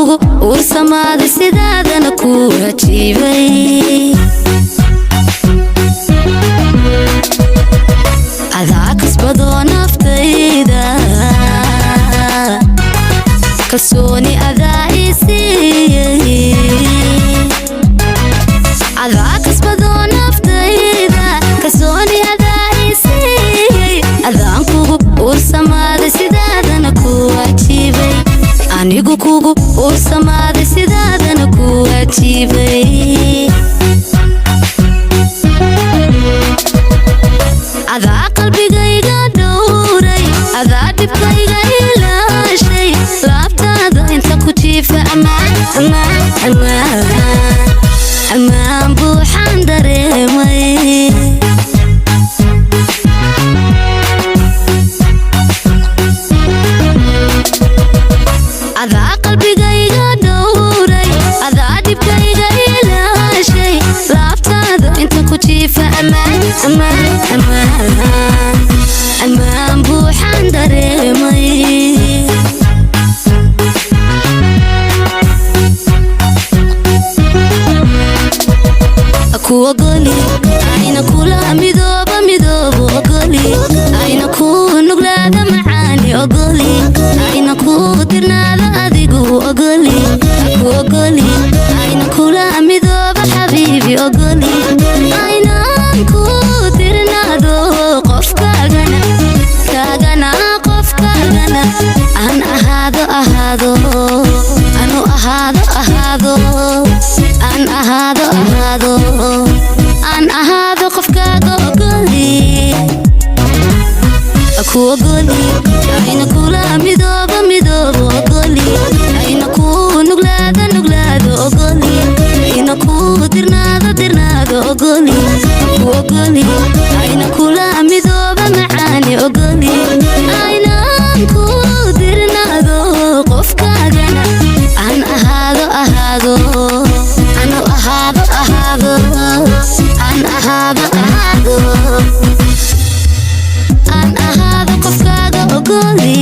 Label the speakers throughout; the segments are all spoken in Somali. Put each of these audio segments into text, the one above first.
Speaker 1: kugu ursamaaday sidaadana ku ajiibay adaa kasbadoo naftayda kalsooni adaa ii siiyey adaa kasbadoo naftayda kalsooni adaa ii siiyey adaan kugu ursamaaday sidaadana ku ajiibay anigu kugu ursamaaday sidaadana ku ajiibay adaa qalbigayga dhowray adaa dhibkayga ilaashay laabtaada inta ku jiifa ammaan buuxaan dareemay adaa qalbigayga dhowray adaa dhibkayga ilaashay laabtaada inta ku jiifa ammaan buuxaan dareemay ku ogoli ayna kula midoobo ogoli ayna ku nuglaada macaani ogoli ayna ku dirnaada adigu ogoli ku ogoli ayna kula midoobo xabiibi ogoli ayna ku dirnaado qofkaagana qofkaagana aan ahaado anu ahaado aan ahaado qofkaaga ogoli ku ogoli ayna kula midoobo ogoli ayna ku nuglaado ogoli ayna ku dirnaado ogoli ku ogoli ayna kula midoobo macaani ogoli ayna ku dirnaado qofkaagana aan ahaado anu ahaado aan ahaado qofkaaga ogoli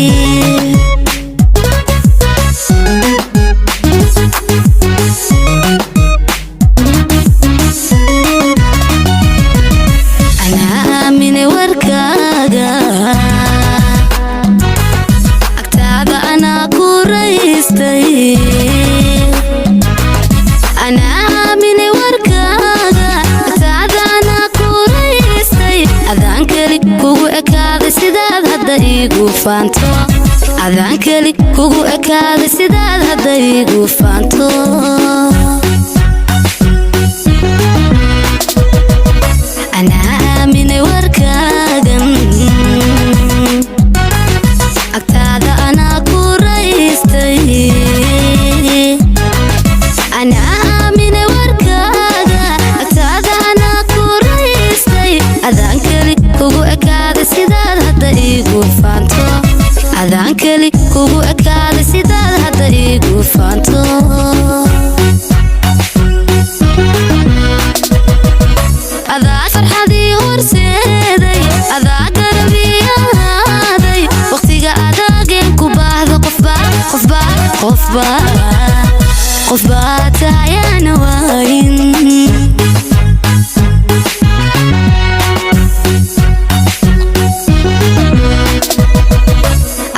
Speaker 1: anaa aaminay warkaaga agtaada anaa ku raystay anaa aaminay warkaaga agtaada anaa ku raystay adaan keli kugu ekaaday sidaad hadda iigu faanto adaan keli kugu ekaaday sidaad hadda iigu faanto anaa aaminay warkaagan agtaada anaa ku raystay anaa aaminay warkaaga agtaada anaa ku raystay adaan keli kugu ekaaday sidaad hadda iigu faanto adaan keli kugu ekaaday sidaad hadda iigu faanto adaa farxadii horseeday adaa garabii ahaaday waqtiga adaageen ku baahdo qofbaa tahayaana waayin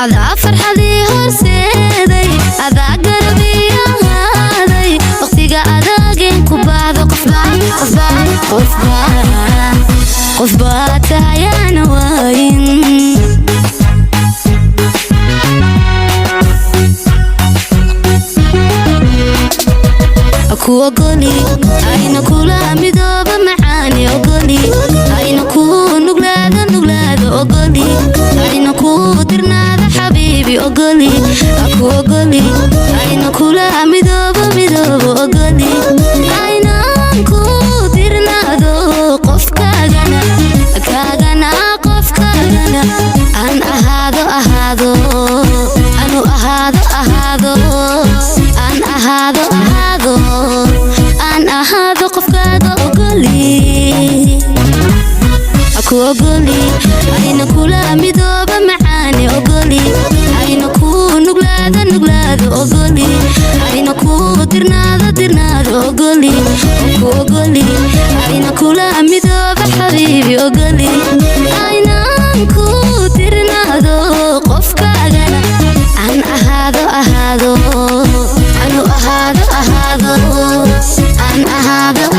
Speaker 1: adaa farxadii horseeday adaa garabii ahaaday waqtiga adaageen ku baahdo qofbaa tahayaana waayin ku ogoli ayna kula midoobo macaani ogoli ayna ku nuglaado ogoli ayna ku dirnaado xabiibi ogoli ku ogoli ayna kula midoobo ogoli ayna ku dirnaado qofkaagana كوغلي أين كل أمدوب حبيبي أغلي أين كوترنا ذو قفك أغنى أن أهادو أن أهادو أن أهادو